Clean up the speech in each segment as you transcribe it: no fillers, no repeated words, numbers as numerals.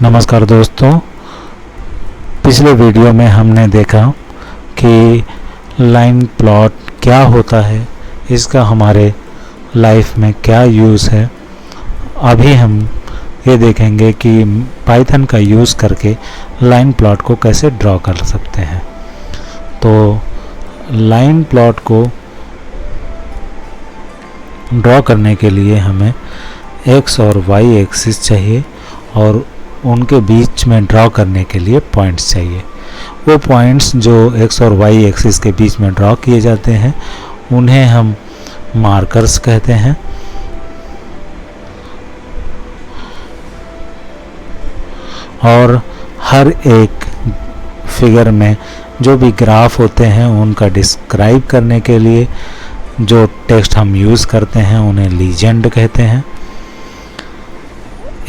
नमस्कार दोस्तों, पिछले वीडियो में हमने देखा कि लाइन प्लॉट क्या होता है, इसका हमारे लाइफ में क्या यूज़ है। अभी हम ये देखेंगे कि पाइथन का यूज़ करके लाइन प्लॉट को कैसे ड्रॉ कर सकते हैं। तो लाइन प्लॉट को ड्रॉ करने के लिए हमें एक्स और वाई एक्सिस चाहिए और उनके बीच में ड्रॉ करने के लिए पॉइंट्स चाहिए। वो पॉइंट्स जो एक्स और वाई एक्सिस के बीच में ड्रॉ किए जाते हैं उन्हें हम मार्कर्स कहते हैं। और हर एक फिगर में जो भी ग्राफ होते हैं उनका डिस्क्राइब करने के लिए जो टेक्स्ट हम यूज़ करते हैं उन्हें लीजेंड कहते हैं।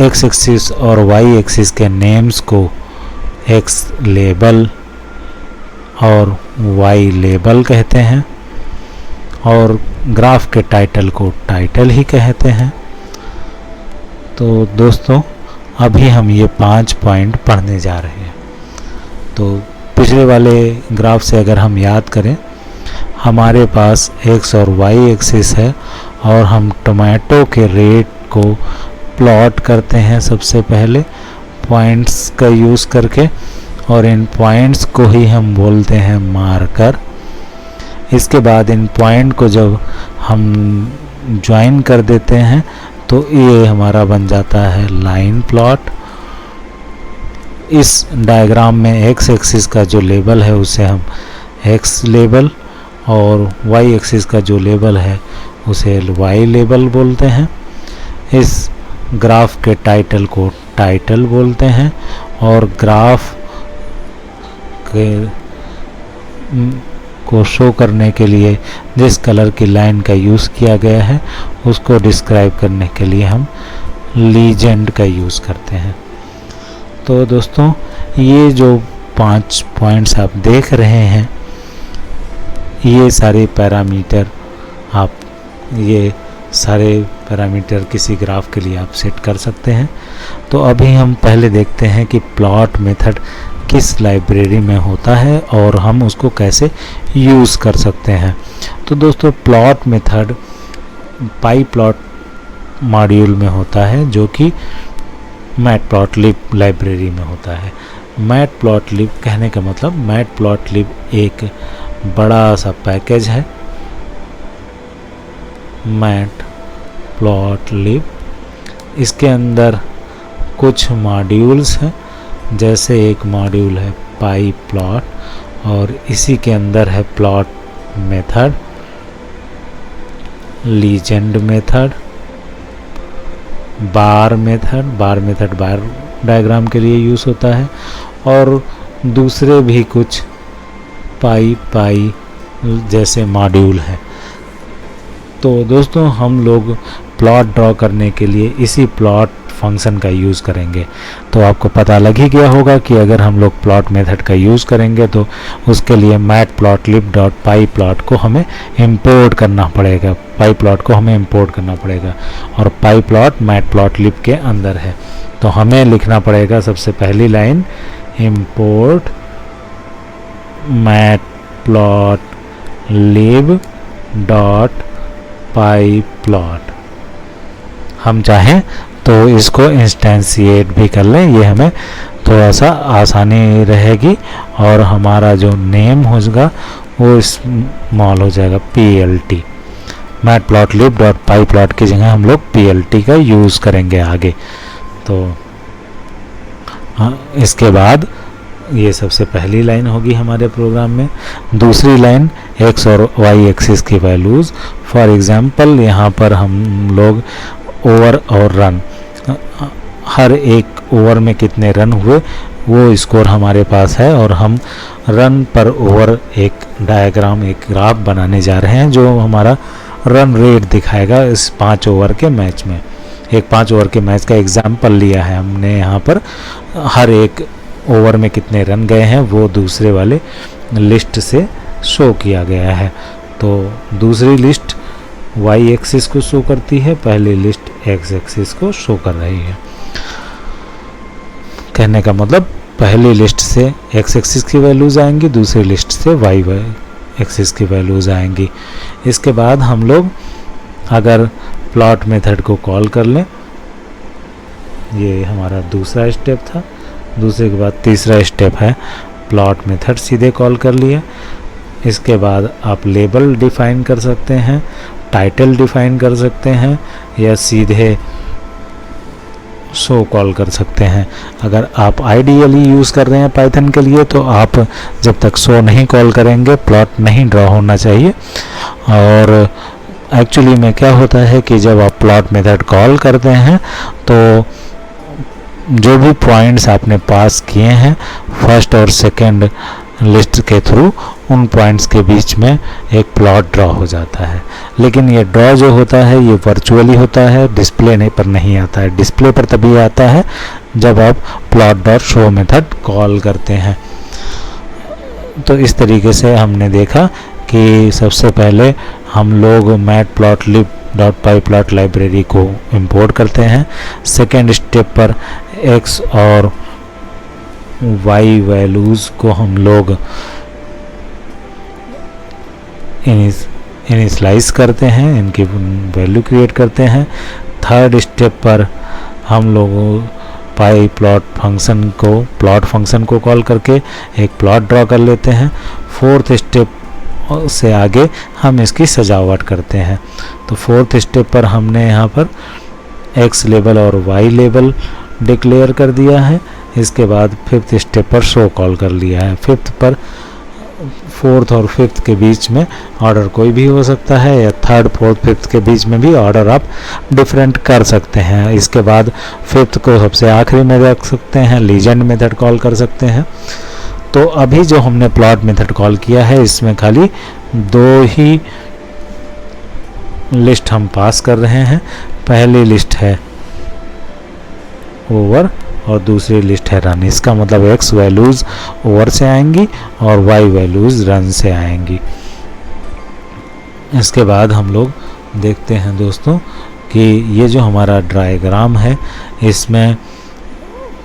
एक्स एक्सिस और वाई एक्सिस के नेम्स को एक्स लेबल और वाई लेबल कहते हैं और ग्राफ के टाइटल को टाइटल ही कहते हैं। तो दोस्तों, अभी हम ये 5 पॉइंट पढ़ने जा रहे हैं। तो पिछले वाले ग्राफ से अगर हम याद करें, हमारे पास एक्स और वाई एक्सिस है और हम टोमेटो के रेट को प्लॉट करते हैं सबसे पहले पॉइंट्स का यूज़ करके, और इन पॉइंट्स को ही हम बोलते हैं मार्कर। इसके बाद इन पॉइंट को जब हम ज्वाइन कर देते हैं तो ये हमारा बन जाता है लाइन प्लॉट। इस डायग्राम में एक्स एक्सिस का जो लेबल है उसे हम एक्स लेबल और वाई एक्सिस का जो लेबल है उसे वाई लेबल बोलते हैं। इस ग्राफ के टाइटल को टाइटल बोलते हैं और ग्राफ को शो करने के लिए जिस कलर की लाइन का यूज़ किया गया है उसको डिस्क्राइब करने के लिए हम लीजेंड का यूज़ करते हैं। तो दोस्तों, ये जो 5 पॉइंट्स आप देख रहे हैं, ये सारे पैरामीटर किसी ग्राफ के लिए आप सेट कर सकते हैं। तो अभी हम पहले देखते हैं कि प्लॉट मेथड किस लाइब्रेरी में होता है और हम उसको कैसे यूज़ कर सकते हैं। तो दोस्तों, प्लॉट मेथड पाईप्लॉट मॉड्यूल में होता है जो कि मैटप्लॉटलिब लाइब्रेरी में होता है। मैटप्लॉटलिब कहने का मतलब मैटप्लॉटलिब एक बड़ा सा पैकेज है। मैटप्लॉटलिब, इसके अंदर कुछ मॉड्यूल्स हैं, जैसे एक मॉड्यूल है पाईप्लॉट और इसी के अंदर है प्लॉट मेथड, लीजेंड मेथड, बार मेथड बार डायग्राम के लिए यूज़ होता है, और दूसरे भी कुछ पाई जैसे मॉड्यूल हैं। तो दोस्तों, हम लोग प्लॉट ड्रॉ करने के लिए इसी प्लॉट फंक्शन का यूज़ करेंगे। तो आपको पता लग ही गया होगा कि अगर हम लोग प्लॉट मेथड का यूज़ करेंगे तो उसके लिए matplotlib.pyplot को हमें इंपोर्ट करना पड़ेगा। पाईप्लॉट को हमें इंपोर्ट करना पड़ेगा और पाईप्लॉट मैटप्लॉटलिब के अंदर है। तो हमें लिखना पड़ेगा सबसे पहली लाइन, इंपोर्ट matplotlib.pyplot। हम चाहें तो इसको इंस्टेंशिएट भी कर लें, ये हमें थोड़ा सा आसानी रहेगी और हमारा जो नेम होगा वो स्मॉल हो जाएगा, PLT। matplotlib.pyplot की जगह हम लोग PLT का यूज़ करेंगे आगे। तो इसके बाद ये सबसे पहली लाइन होगी हमारे प्रोग्राम में। दूसरी लाइन एक्स और वाई एक्सिस की वैल्यूज़, फॉर एग्जांपल यहाँ पर हम लोग ओवर और रन, हर एक ओवर में कितने रन हुए वो स्कोर हमारे पास है और हम रन पर ओवर एक डायग्राम, एक ग्राफ बनाने जा रहे हैं जो हमारा रन रेट दिखाएगा इस 5 ओवर के मैच में। एक 5 ओवर के मैच का एग्जाम्पल लिया है हमने यहाँ पर, हर एक ओवर में कितने रन गए हैं वो दूसरे वाले लिस्ट से शो किया गया है। तो दूसरी लिस्ट वाई एक्सिस को शो करती है, पहली लिस्ट एक्स एक्सिस को शो कर रही है। कहने का मतलब पहली लिस्ट से एक्स एक्सिस की वैल्यूज़ आएंगी, दूसरी लिस्ट से वाई एक्सिस की वैल्यूज़ आएंगी। इसके बाद हम लोग अगर प्लॉट मेथड को कॉल कर लें, ये हमारा दूसरा स्टेप था। दूसरे के बाद तीसरा स्टेप है प्लॉट मेथड सीधे कॉल कर लिया। इसके बाद आप लेबल डिफ़ाइन कर सकते हैं, टाइटल डिफ़ाइन कर सकते हैं, या सीधे शो कॉल कर सकते हैं। अगर आप आइडियली यूज़ कर रहे हैं पाइथन के लिए तो आप जब तक शो नहीं कॉल करेंगे प्लॉट नहीं ड्रॉ होना चाहिए। और एक्चुअली में क्या होता है कि जब आप प्लॉट मेथड कॉल करते हैं तो जो भी पॉइंट्स आपने पास किए हैं फर्स्ट और सेकंड लिस्ट के थ्रू, उन पॉइंट्स के बीच में एक प्लॉट ड्रॉ हो जाता है। लेकिन ये ड्रॉ जो होता है ये वर्चुअली होता है, डिस्प्ले पर नहीं आता है। डिस्प्ले पर तभी आता है जब आप plot dot show method call करते हैं। तो इस तरीके से हमने देखा कि सबसे पहले हम लोग matplotlib.pyplot लाइब्रेरी को इंपोर्ट करते हैं। सेकेंड स्टेप पर x और y वैल्यूज़ को हम लोग इनिशियलाइज करते हैं, इनकी वैल्यू क्रिएट करते हैं। थर्ड स्टेप पर हम लोग प्लॉट फंक्शन को कॉल करके एक प्लॉट ड्रॉ कर लेते हैं। फोर्थ स्टेप से आगे हम इसकी सजावट करते हैं। तो फोर्थ स्टेप पर हमने यहाँ पर x लेबल और y लेबल डिक्लेयर कर दिया है। इसके बाद फिफ्थ स्टेप पर शो कॉल कर लिया है। फोर्थ और फिफ्थ के बीच में ऑर्डर कोई भी हो सकता है, या थर्ड फोर्थ फिफ्थ के बीच में भी ऑर्डर आप डिफरेंट कर सकते हैं। इसके बाद फिफ्थ को सबसे आखिरी में रख सकते हैं, लीजेंड मेथड कॉल कर सकते हैं। तो अभी जो हमने प्लॉट मेथड कॉल किया है इसमें खाली दो ही लिस्ट हम पास कर रहे हैं। पहली लिस्ट है ओवर और दूसरी लिस्ट है रन। इसका मतलब x वैल्यूज़ ओवर से आएंगी और y वैल्यूज़ रन से आएंगी। इसके बाद हम लोग देखते हैं दोस्तों कि ये जो हमारा डायग्राम है इसमें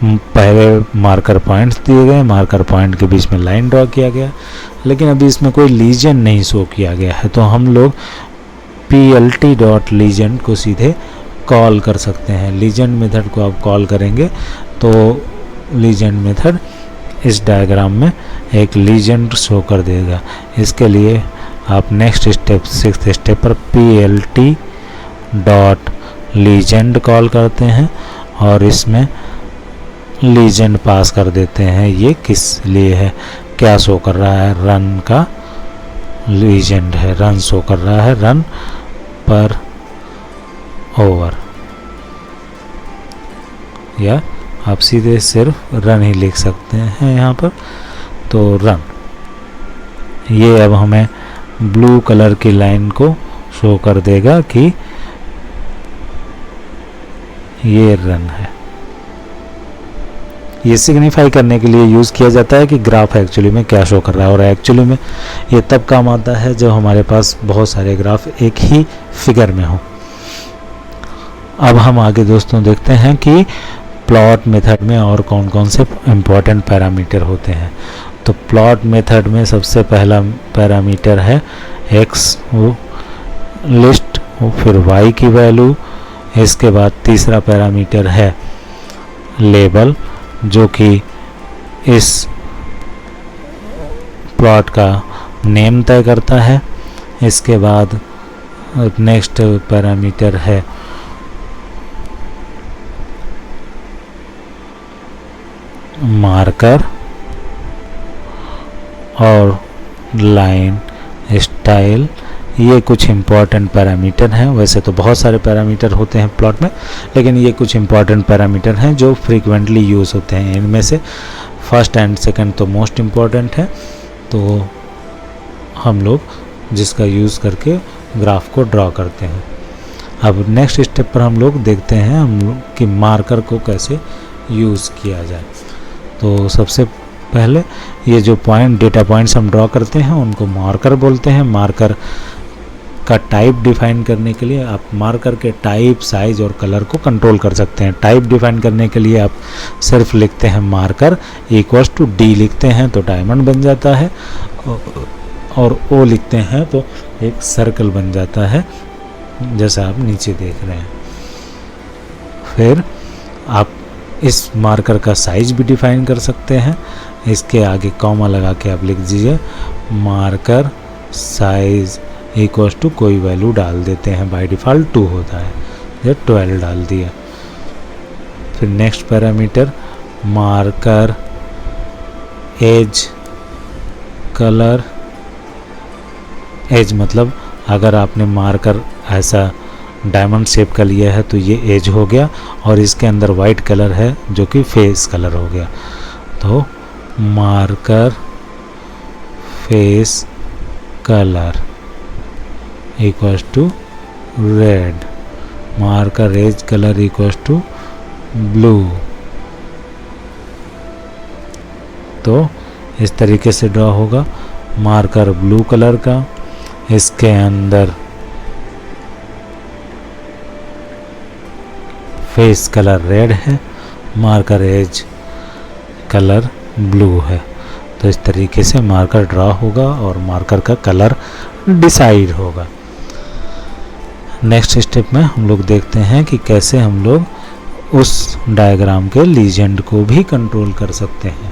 पहले मार्कर पॉइंट्स दिए गए, मार्कर पॉइंट के बीच में लाइन ड्रॉ किया गया, लेकिन अभी इसमें कोई लीजन नहीं शो किया गया है। तो हम लोग plt.legend को सीधे कॉल कर सकते हैं। लीजेंड मेथड को आप कॉल करेंगे तो लीजेंड मेथड इस डायग्राम में एक लीजेंड शो कर देगा। इसके लिए आप नेक्स्ट स्टेप सिक्स्थ स्टेप पर plt.legend कॉल करते हैं और इसमें लीजेंड पास कर देते हैं। ये किस लिए है, क्या शो कर रहा है, रन का लीजेंड है, रन शो कर रहा है, रन पर ओवर, या आप सीधे सिर्फ रन ही लिख सकते हैं यहाँ पर। तो रन, ये अब हमें ब्लू कलर की लाइन को शो कर देगा कि ये रन है। ये सिग्निफाई करने के लिए यूज़ किया जाता है कि ग्राफ एक्चुअली में क्या शो कर रहा है। और एक्चुअली में ये तब काम आता है जब हमारे पास बहुत सारे ग्राफ एक ही फिगर में हो। अब हम आगे दोस्तों देखते हैं कि प्लॉट मेथड में और कौन कौन से इम्पोर्टेंट पैरामीटर होते हैं। तो प्लॉट मेथड में सबसे पहला पैरामीटर है x लिस्ट, फिर y की वैल्यू। इसके बाद तीसरा पैरामीटर है लेबल, जो कि इस प्लॉट का नेम तय करता है। इसके बाद नेक्स्ट पैरामीटर है मार्कर और लाइन स्टाइल। ये कुछ इम्पॉर्टेंट पैरामीटर हैं। वैसे तो बहुत सारे पैरामीटर होते हैं प्लॉट में, लेकिन ये कुछ इम्पॉर्टेंट पैरामीटर हैं जो फ्रीक्वेंटली यूज़ होते हैं। इनमें से फर्स्ट एंड सेकंड तो मोस्ट इम्पॉर्टेंट है, तो हम लोग जिसका यूज़ करके ग्राफ को ड्रॉ करते हैं। अब नेक्स्ट स्टेप पर हम लोग देखते हैं हम लोग कि मार्कर को कैसे यूज़ किया जाए। तो सबसे पहले ये जो डेटा पॉइंट्स हम ड्रॉ करते हैं उनको मार्कर बोलते हैं। मार्कर का टाइप डिफाइन करने के लिए आप मार्कर के टाइप, साइज और कलर को कंट्रोल कर सकते हैं। टाइप डिफाइन करने के लिए आप सिर्फ लिखते हैं मार्कर इक्वल्स टू डी लिखते हैं तो डायमंड बन जाता है, और ओ लिखते हैं तो एक सर्कल बन जाता है, जैसा आप नीचे देख रहे हैं। फिर आप इस मार्कर का साइज भी डिफाइन कर सकते हैं। इसके आगे कॉमा लगा के आप लिख दीजिए मार्कर साइज इक्वल्स टू कोई वैल्यू डाल देते हैं, बाय डिफ़ॉल्ट 2 होता है, ये 12 डाल दिया। फिर next parameter marker edge colour, edge मतलब अगर आपने मार्कर ऐसा डायमंड शेप का लिया है तो ये एज हो गया, और इसके अंदर वाइट कलर है जो कि फेस कलर हो गया, तो marker face colour equals to red, marker edge colour equals to blue. तो इस तरीके से ड्रॉ होगा। मार्कर ब्लू कलर का, इसके अंदर फेस कलर रेड है, मार्कर एज कलर ब्लू है। तो इस तरीके से मार्कर ड्रॉ होगा और मार्कर का कलर डिसाइड होगा। नेक्स्ट स्टेप में हम लोग देखते हैं कि कैसे हम लोग उस डायग्राम के लीजेंड को भी कंट्रोल कर सकते हैं।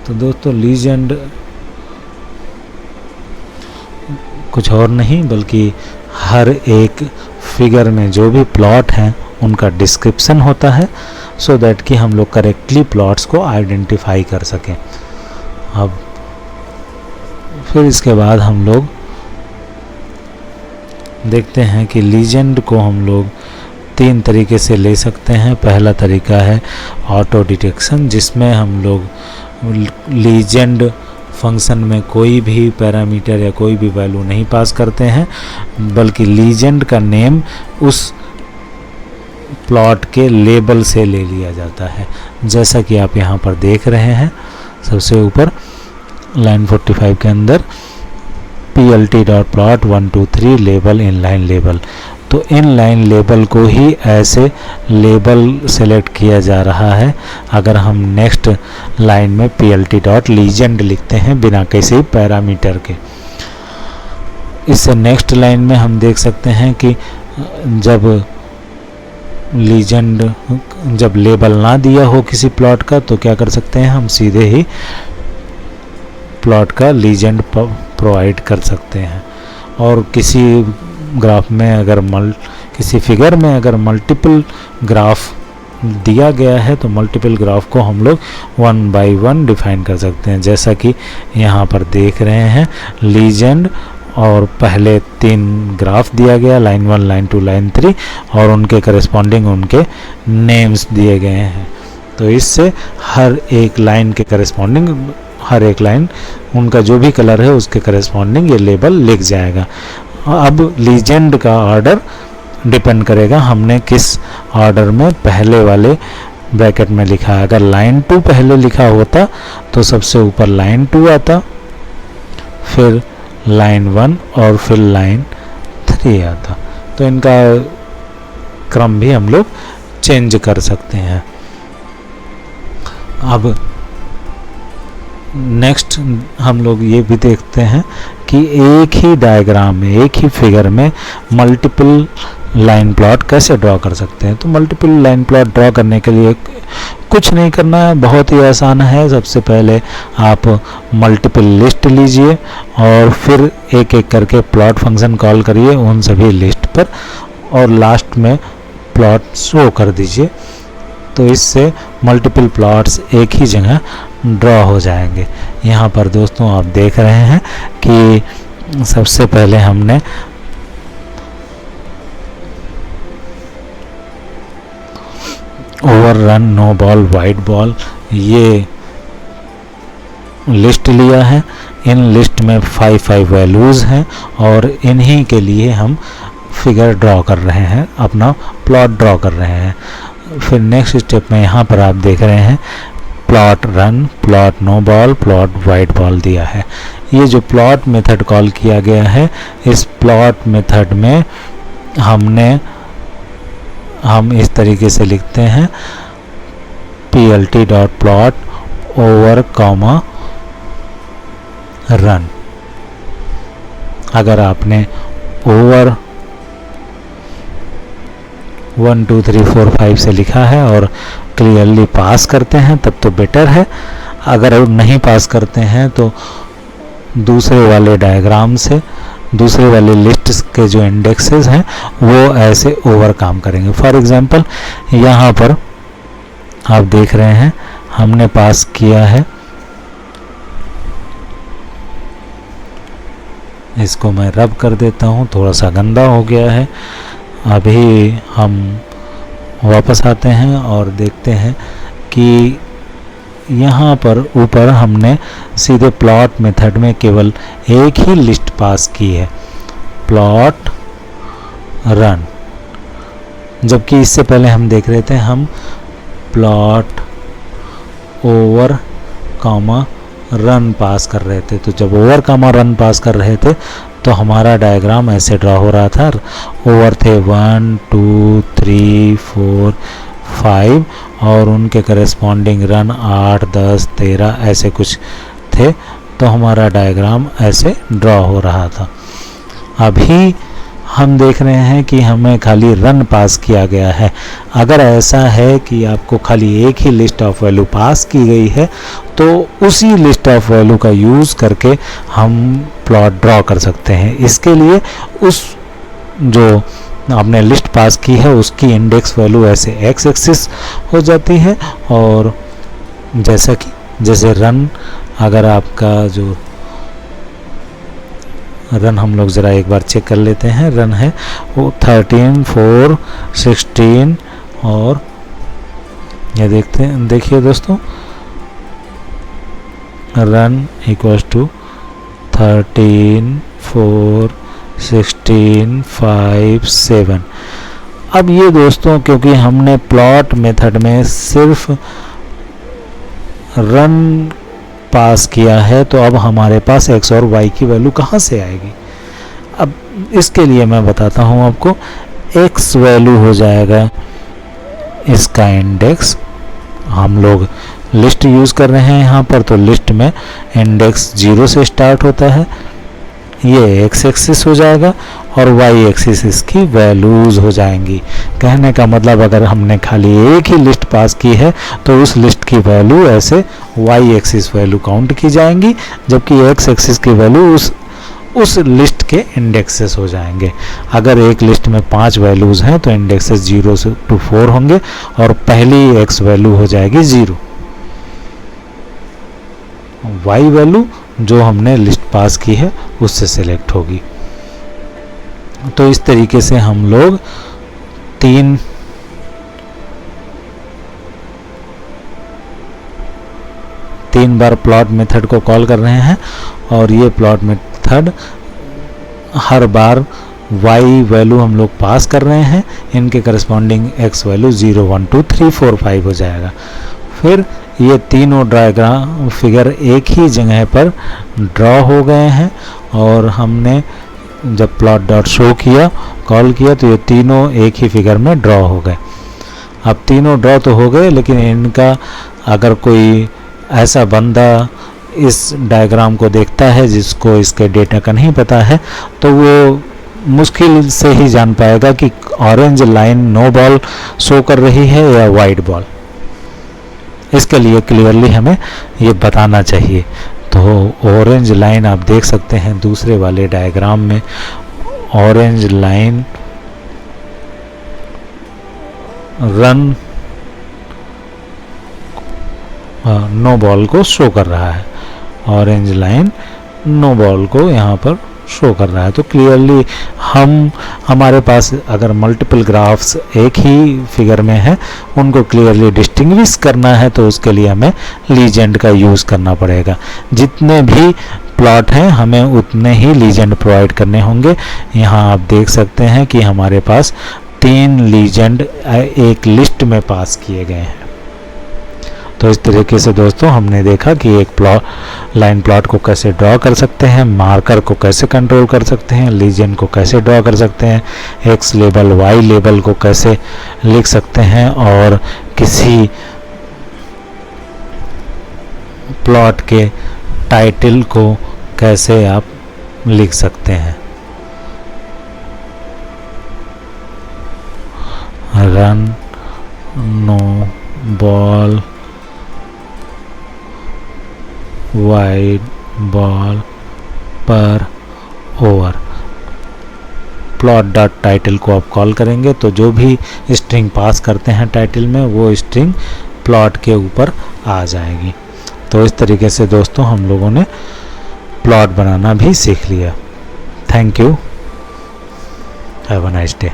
तो दोस्तों लीजेंड कुछ और नहीं बल्कि हर एक फिगर में जो भी प्लॉट हैं उनका डिस्क्रिप्शन होता है, सो दैट कि हम लोग करेक्टली प्लॉट्स को आइडेंटिफाई कर सकें। अब फिर इसके बाद हम लोग देखते हैं कि लीजेंड को हम लोग 3 तरीके से ले सकते हैं। पहला तरीका है ऑटो डिटेक्शन, जिसमें हम लोग लीजेंड फंक्शन में कोई भी पैरामीटर या कोई भी वैल्यू नहीं पास करते हैं, बल्कि लीजेंड का नेम उस प्लॉट के लेबल से ले लिया जाता है। जैसा कि आप यहाँ पर देख रहे हैं, सबसे ऊपर लाइन 45 के अंदर plt.plot 1 2 3 लेबल इनलाइन लेबल, तो इनलाइन लेबल को ही ऐसे लेबल सेलेक्ट किया जा रहा है। अगर हम नेक्स्ट लाइन में plt.legend लिखते हैं बिना किसी पैरामीटर के, इससे नेक्स्ट लाइन में हम देख सकते हैं कि जब लेबल ना दिया हो किसी प्लॉट का तो क्या कर सकते हैं, हम सीधे ही प्लॉट का लीजेंड प्रोवाइड कर सकते हैं। और किसी ग्राफ में अगर किसी फिगर में अगर मल्टीपल ग्राफ दिया गया है तो मल्टीपल ग्राफ को हम लोग 1 बाय 1 डिफाइन कर सकते हैं। जैसा कि यहाँ पर देख रहे हैं लीजेंड, और पहले 3 ग्राफ दिया गया, लाइन 1 लाइन 2 लाइन 3, और उनके करस्पॉन्डिंग उनके नेम्स दिए गए हैं। तो इससे हर एक लाइन के करस्पॉन्डिंग, हर एक लाइन उनका जो भी कलर है उसके करस्पॉन्डिंग ये लेबल लिख जाएगा। अब लीजेंड का ऑर्डर डिपेंड करेगा हमने किस ऑर्डर में पहले वाले ब्रैकेट में लिखा है। अगर लाइन 2 पहले लिखा होता तो सबसे ऊपर लाइन 2 आता, फिर लाइन 1 और फिर लाइन 3 आता। तो इनका क्रम भी हम लोग चेंज कर सकते हैं। अब नेक्स्ट हम लोग ये भी देखते हैं कि एक ही डायग्राम में, एक ही फिगर में मल्टीपल लाइन प्लॉट कैसे ड्रॉ कर सकते हैं। तो मल्टीपल लाइन प्लॉट ड्रॉ करने के लिए कुछ नहीं करना है, बहुत ही आसान है। सबसे पहले आप मल्टीपल लिस्ट लीजिए और फिर एक एक करके प्लॉट फंक्शन कॉल करिए उन सभी लिस्ट पर, और लास्ट में प्लॉट शो कर दीजिए। तो इससे मल्टीपल प्लॉट्स एक ही जगह ड्रॉ हो जाएंगे। यहाँ पर दोस्तों आप देख रहे हैं कि सबसे पहले हमने over run, no ball, wide ball ये लिस्ट लिया है। इन लिस्ट में 5 वैल्यूज़ हैं और इन्हीं के लिए हम फिगर ड्रॉ कर रहे हैं, अपना प्लॉट ड्रॉ कर रहे हैं। फिर नेक्स्ट स्टेप में यहाँ पर आप देख रहे हैं plot run, plot no ball, plot wide ball दिया है। ये जो प्लॉट मेथड कॉल किया गया है, इस प्लॉट मेथड में हम इस तरीके से लिखते हैं plt.plot ओवर कॉमा रन। अगर आपने ओवर 1 2 3 4 5 से लिखा है और क्लियरली पास करते हैं तब तो बेटर है। अगर नहीं पास करते हैं तो दूसरे वाले डायग्राम से, दूसरे वाले लिस्ट के जो इंडेक्सेस हैं वो ऐसे ओवर काम करेंगे। फॉर एग्जांपल यहाँ पर आप देख रहे हैं हमने पास किया है, इसको मैं रब कर देता हूँ, थोड़ा सा गंदा हो गया है। अभी हम वापस आते हैं और देखते हैं कि यहाँ पर ऊपर हमने सीधे प्लॉट मेथड में केवल एक ही लिस्ट पास की है, प्लॉट रन, जबकि इससे पहले हम देख रहे थे हम प्लॉट ओवर कॉमा रन पास कर रहे थे। तो जब ओवर कॉमा रन पास कर रहे थे तो हमारा डायग्राम ऐसे ड्रा हो रहा था। ओवर थे 1 2 3 4 5 और उनके करेस्पॉन्डिंग रन 8 10 13 ऐसे कुछ थे। तो हमारा डायग्राम ऐसे ड्रा हो रहा था। अभी हम देख रहे हैं कि हमें खाली रन पास किया गया है। अगर ऐसा है कि आपको खाली एक ही लिस्ट ऑफ वैल्यू पास की गई है तो उसी लिस्ट ऑफ वैल्यू का यूज़ करके हम प्लॉट ड्रॉ कर सकते हैं। इसके लिए उस जो आपने लिस्ट पास की है उसकी इंडेक्स वैल्यू ऐसे एक्स एक्सिस हो जाती है, और जैसे रन, अगर आपका जो रन हम लोग ज़रा एक बार चेक कर लेते हैं, रन है वो 13 4 16 और ये देखिए दोस्तों, रन इक्वल्स टू 13 4 16 5 7। अब ये दोस्तों क्योंकि हमने प्लॉट मेथड में सिर्फ रन पास किया है तो अब हमारे पास x और y की वैल्यू कहाँ से आएगी। अब इसके लिए मैं बताता हूँ आपको। x वैल्यू हो जाएगा इसका इंडेक्स, हम लोग लिस्ट यूज़ कर रहे हैं यहाँ पर, तो लिस्ट में इंडेक्स 0 से स्टार्ट होता है, ये एक्स एक्सिस हो जाएगा और वाई एक्सिस इसकी वैल्यूज़ हो जाएंगी। कहने का मतलब अगर हमने खाली एक ही लिस्ट पास की है तो उस लिस्ट की वैल्यू ऐसे वाई एक्सिस वैल्यू काउंट की जाएंगी, जबकि एक्स एक्सिस की वैल्यू उस लिस्ट के इंडेक्सेस हो जाएंगे। अगर एक लिस्ट में 5 वैल्यूज़ हैं तो इंडेक्सेस 0 से 4 होंगे और पहली एक्स वैल्यू हो जाएगी 0, वाई वैल्यू जो हमने लिस्ट पास की है उससे सिलेक्ट होगी। तो इस तरीके से हम लोग तीन बार प्लॉट मेथड को कॉल कर रहे हैं, और ये प्लॉट मेथड हर बार y वैल्यू हम लोग पास कर रहे हैं, इनके करस्पॉन्डिंग x वैल्यू 0 1 2 3 4 5 हो जाएगा। फिर ये तीनों डायग्राम फिगर एक ही जगह पर ड्रॉ हो गए हैं, और हमने जब प्लॉट डॉट शो किया कॉल किया तो ये तीनों एक ही फिगर में ड्रॉ हो गए। अब तीनों ड्रॉ तो हो गए, लेकिन इनका अगर कोई ऐसा बंदा इस डायग्राम को देखता है जिसको इसके डेटा का नहीं पता है तो वो मुश्किल से ही जान पाएगा कि orange line no ball show कर रही है या वाइट बॉल। इसके लिए क्लियरली हमें ये बताना चाहिए। तो ऑरेंज लाइन आप देख सकते हैं दूसरे वाले डायग्राम में, orange line run no ball को शो कर रहा है, ऑरेंज लाइन नो बॉल को यहाँ पर शो कर रहा है। तो क्लियरली हमारे पास अगर मल्टीपल ग्राफ्स एक ही फिगर में है उनको क्लियरली डिस्टिंग्विश करना है तो उसके लिए हमें लीजेंड का यूज़ करना पड़ेगा। जितने भी प्लॉट हैं हमें उतने ही लीजेंड प्रोवाइड करने होंगे। यहाँ आप देख सकते हैं कि हमारे पास 3 लीजेंड एक लिस्ट में पास किए गए हैं। तो इस तरीके से दोस्तों हमने देखा कि एक लाइन प्लॉट को कैसे ड्रॉ कर सकते हैं, मार्कर को कैसे कंट्रोल कर सकते हैं, लीजन को कैसे ड्रॉ कर सकते हैं, एक्स लेबल वाई लेबल को कैसे लिख सकते हैं, और किसी प्लॉट के टाइटल को कैसे आप लिख सकते हैं। Run, no ball, wide ball पर ओवर। प्लॉट डॉट टाइटल को आप कॉल करेंगे तो जो भी स्ट्रिंग पास करते हैं टाइटल में वो स्ट्रिंग प्लॉट के ऊपर आ जाएगी। तो इस तरीके से दोस्तों हम लोगों ने प्लॉट बनाना भी सीख लिया। Thank you, have a nice day.